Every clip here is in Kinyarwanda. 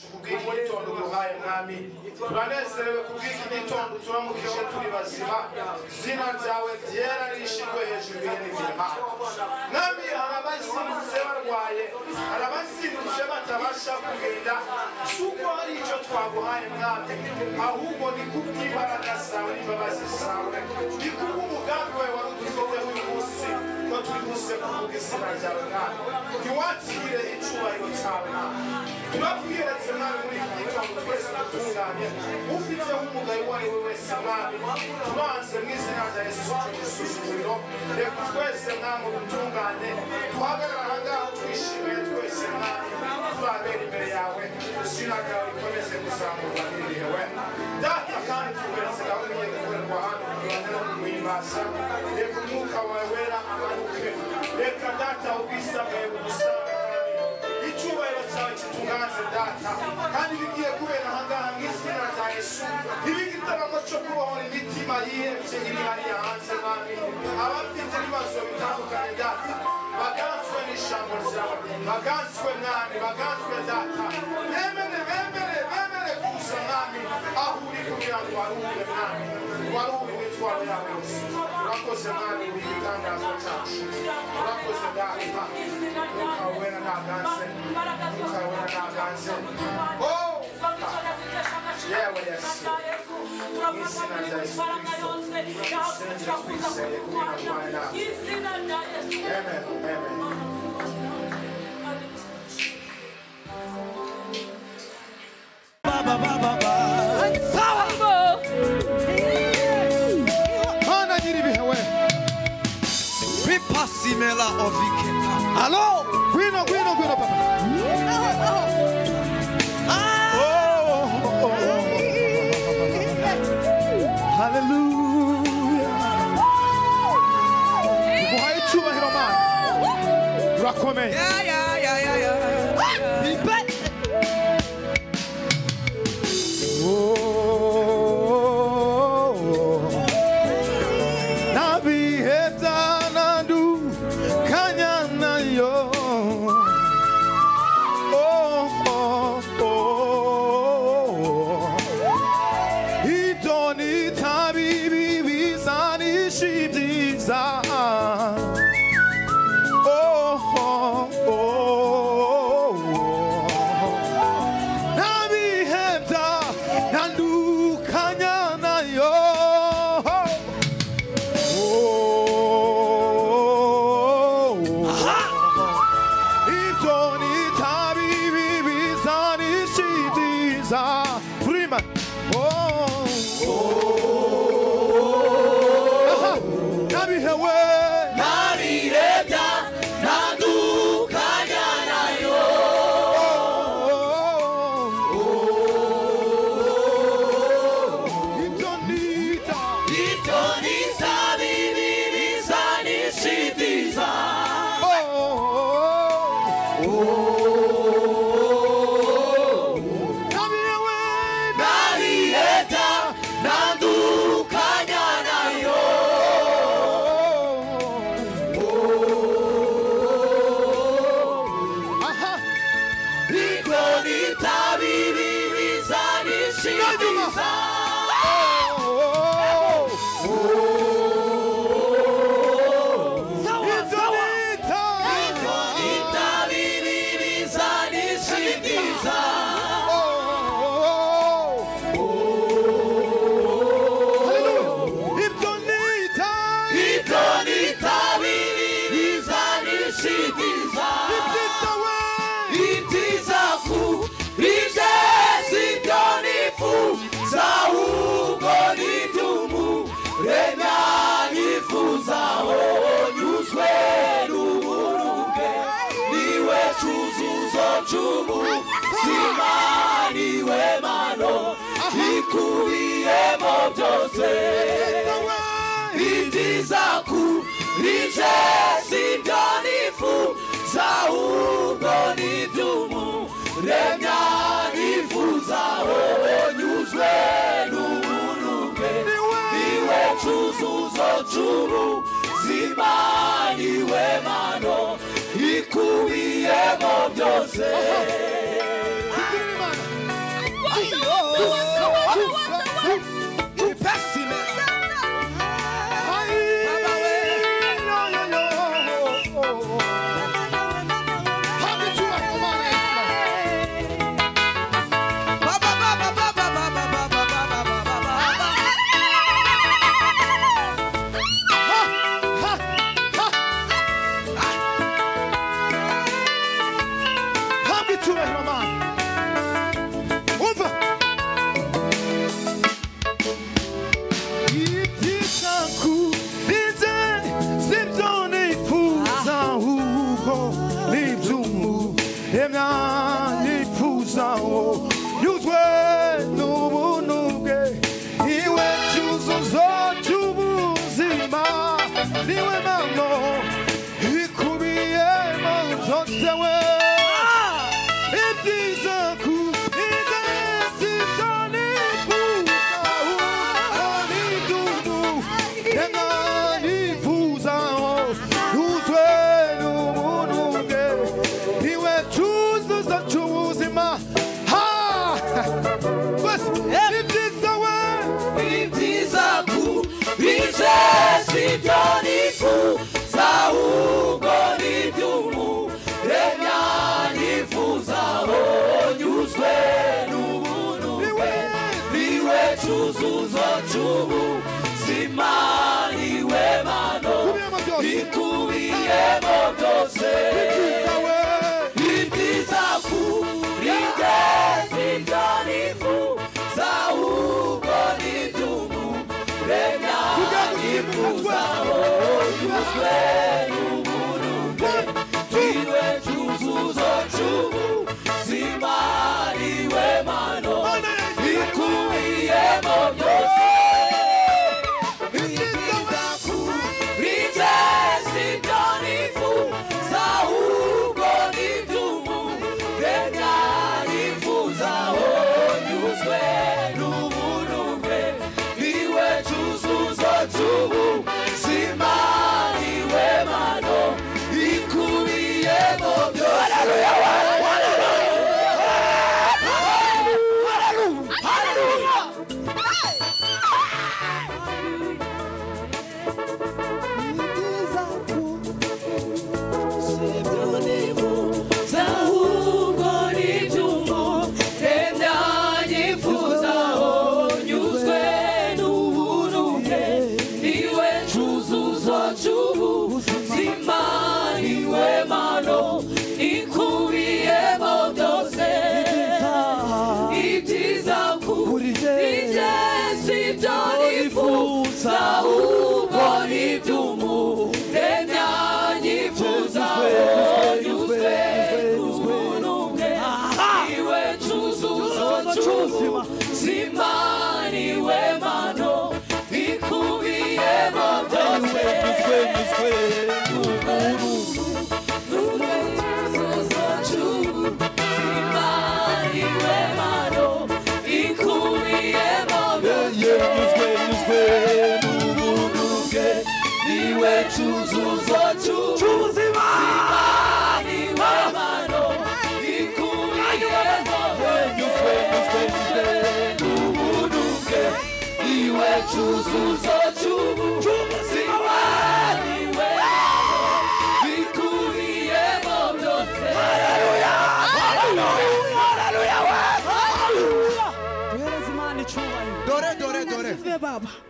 kubw'igitondo duhaye mwami turanezerewe kubw'igitondo turamukije turi bazima izina ryawe ryera rishirwe hejuru y'ibirema mwami abazindutse barwaye abazindutse batabasha kugenda suko hari icyo twaguhaye mwami ahubwo ni kubw'imbaraga zawe n'imbabazi zawe ni kubw'umugambi wawe wari udufiteho uyu munsi ko turi buse kuvuga izina ryawe mwami ntiwakire icyubahiro cyawe mwami turabwiretse mwami muri iki gitondo twese dutunganye ufiteho umugayo uwo ari we wese mwami tubanze mu izina rya Yesu igisuzumiro reka twese mwami dutungane duhagarara aha ngaha twishimiye twese mwami turabera imbere yawe izina ryawe rikomeze kuzamurwa n'irihewe data kandi tuberetse nawe ugiye gukorerwa hano no kuguhimbaza reka umwuka wawe wera amanuke reka data ubwisagaye bugusabe icyubahiro cyawe kitunganze data kandi bigiye kubera aha ngaha mu izina rya Yesu igitaramo cyo kubohora imitima yihebye iri hariya hanze mwami abafite ibibazo bitandukanye data baganzwe n'ijambo ryawe baganzwe mwami baganzwe data bemere kuza mwami aho uri kugira ngo waruhure mwami waruhure imitwaro yawe yose urakoze mwami uri igitangazo cyacu urakoze data ukawera ntaganze ukawera ntaganze yewe yesu izina rya Yesu Kristo twiseye kubera rwawe nawe amen amen Simela oviketa. Allo, guino papa. Hallelujah. Why cyubahiro man? Urakomeye. Yeah. Simani we mano ikubiyemo byose itizaku rije sindanifu zahubwo nidumu remya nifuzaho nyuzwe n'uburuke niwe cyuzuzo cy'ubu Simani we mano ikubiyemo byose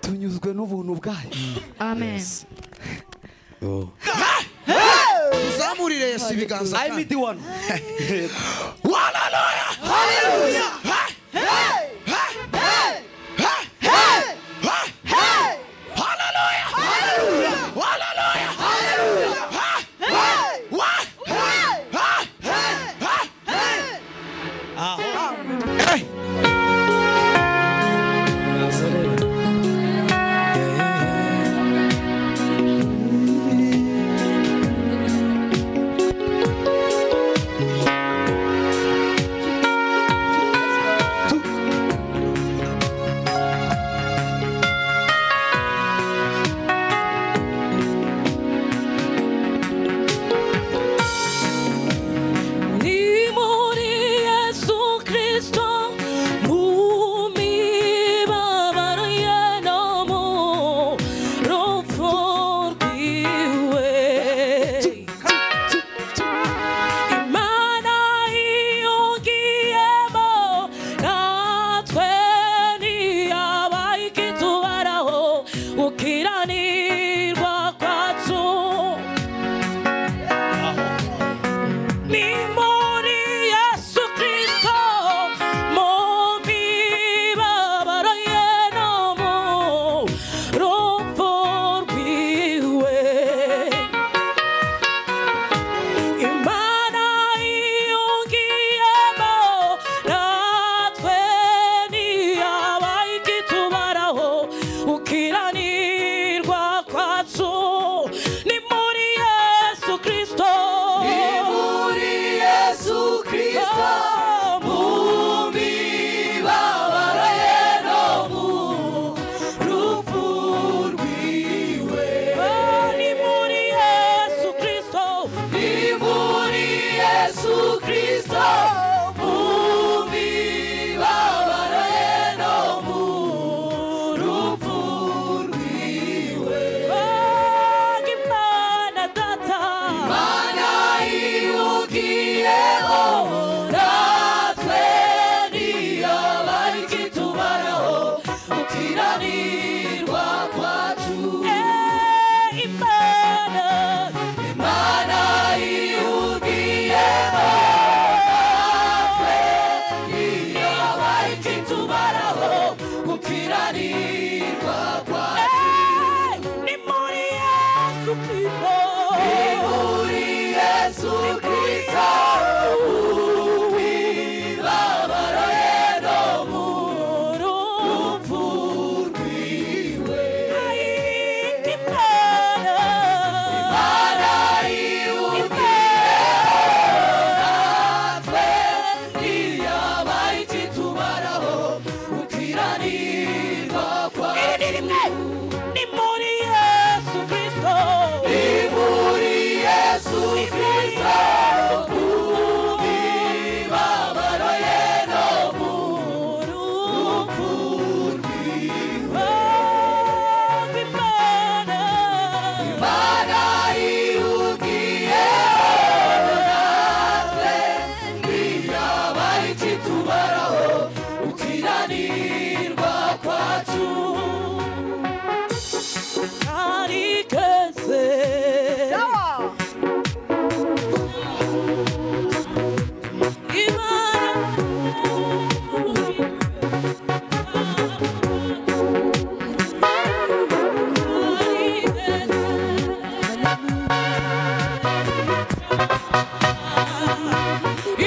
tunyuzwe n'ubuntu bwayo. Amen. Tuzamurire Yesu ibiganza. I meet the one. Hallelujah. Hallelujah. ikitubaraho gukiranirwa kwacu ni muri Yesu Kristo wibabaro yeno mu rupfu rwiwe Imana natwe ntiyabaye ikitubaraho gukiranirwa kwacu ni muri Yesu Kristo wibabaro yeno mu rupfu rwiwe Imana iwugiyeho natwe ntiyabaye ikitubaraho gukiranirwa kwacu narigeze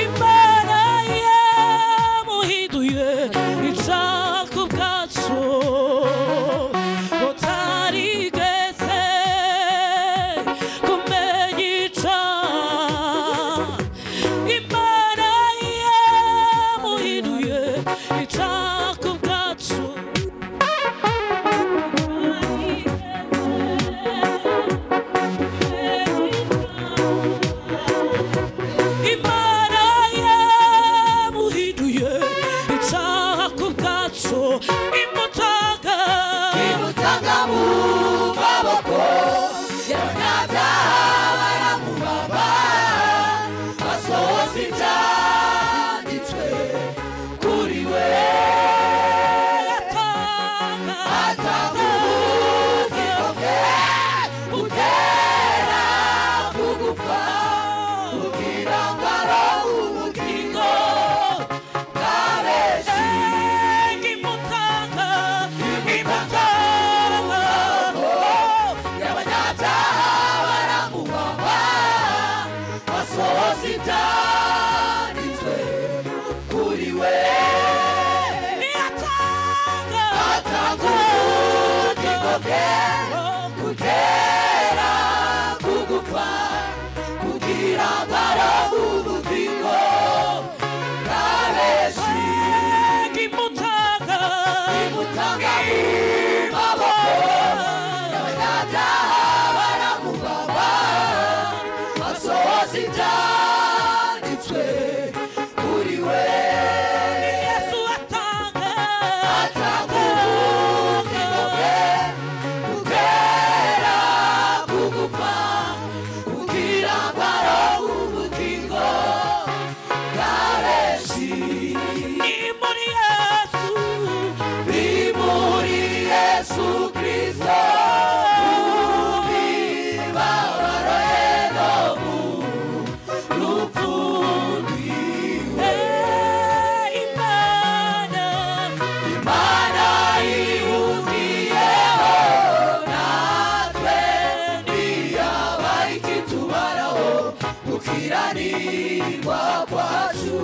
Imana yamuhinduye icako bwacu utarigeze kumenya icaha Imana yamuhinduye icako bwacu Imana yamuhinduye icako bwacu imutanga mu maboko y'abanyabyaha baramubamba basohoza ibyanditswe kuri we atanga ubugingo bwe butera kugupfa kugira ngo aronke ubugingo bwa benshi imutanga y'abanyabyaha baramubamba basohoza ibyanditswe kuri we atanga ubugingo bwe kugera kugupfa kugira ngo aronke ubugingo bwa benshi imutanga mu maboko y'abanyabyaha baramubamba basohoza ibyanditswe kuri we Yesu atanga ubugingo bwe kugera kugupfa kugira ngo aronke ubugingo bwa benshi ni muri Yesu Kristo wibabaro yeno mu rupfu rwiwe Imana iwugiyeho natwe ntiyabaye ikitubaraho gukiranirwa kwacu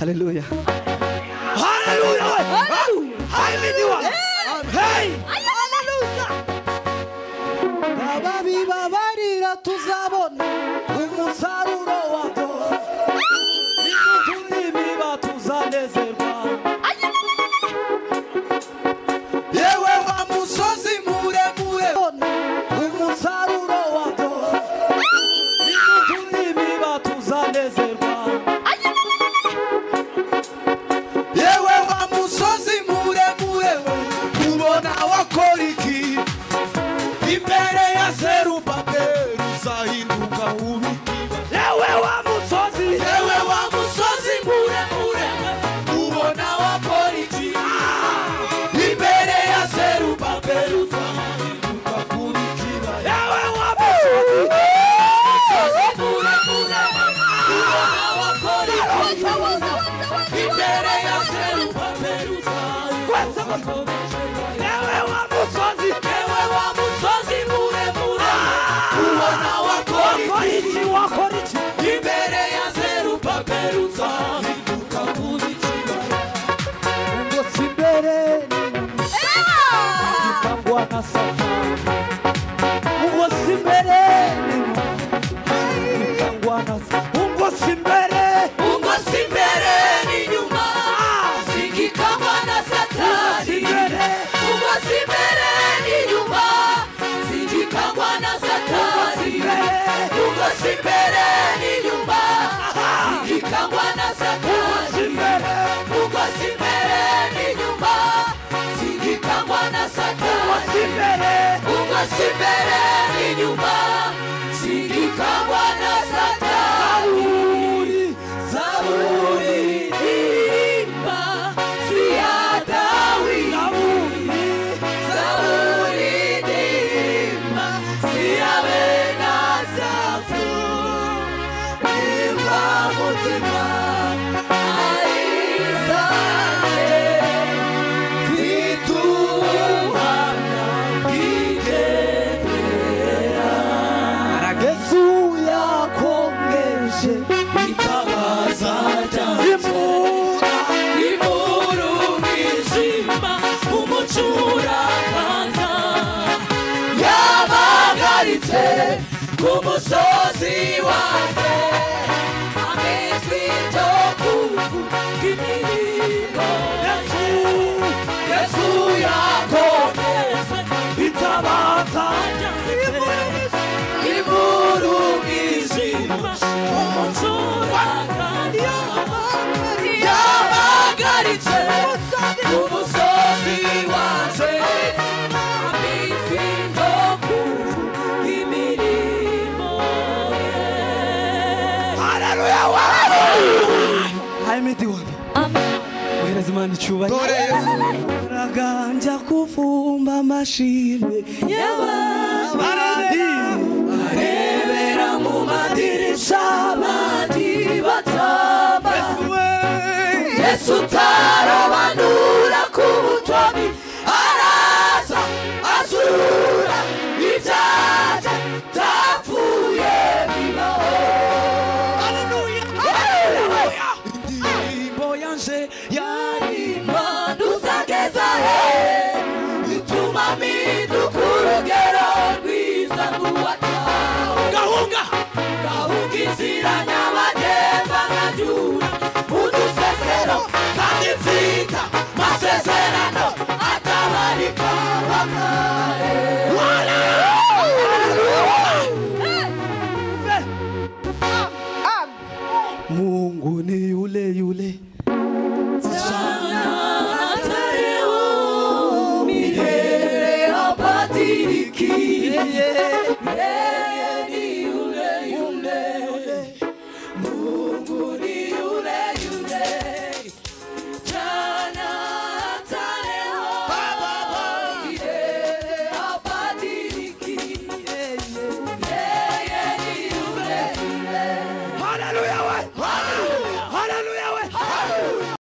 Hallelujah. Hallelujah. Hallelujah. Hey. Hallelujah. Ababi babarira tuzabona umusaruro wabyo. Niba tuzanezerwa. Yewe wa musozi muremure umusaruro wabyo. Niba tuzanezerwa. Yewe wa musozi muremure ubona wakora iki imbere ya Zerubabeli uzahinduka ubikiba. Yewe wa musozi muremure ubona wakora iki imbere ya Zerubabeli uzahinduka ubikiba. Yewe wa musozi muremure ubona wakora iki imbere ya Zerubabeli uzahinduka ubikiba. Yewe wa musozi muremure ubona wakora iki imbere ya Zerubabeli uzahinduka ubikiba. Ngo si imbere ikangwa na Satani. Ngo si imbere ikangwa na Satani. Ngo si imbere n'inyuma zigikangwa na Satani. Ngo si imbere n'inyuma zigikangwa na Satani. Ngo si imbere n'inyuma zigikangwa na Satani. Ngo si imbere n'inyuma zigikangwa na Satani. Ngo si imbere n'inyuma zigikangwa na Satani. Zaburi ndirimba si ya Dawidi. Zaburi ndirimba si ya Benasafu. Nimba mutima aizane vituhana kigendera. Yesu yakongeje itabaza imuru mwijima umucuraganza yabagaritse ku musozi wanjye amitwi byo kuvuga imirimo. Yesu yakongeje itabaza imuru mwijima umucuraganza yabagaritse ku musozi wanjye amitwi byo kuvuga imirimo ye. Hallelujah. Haimidi wapi? Muhereza Imana icyubahiro. Uraganja kuvumba amashimwe y'abandi arebera mu madirisha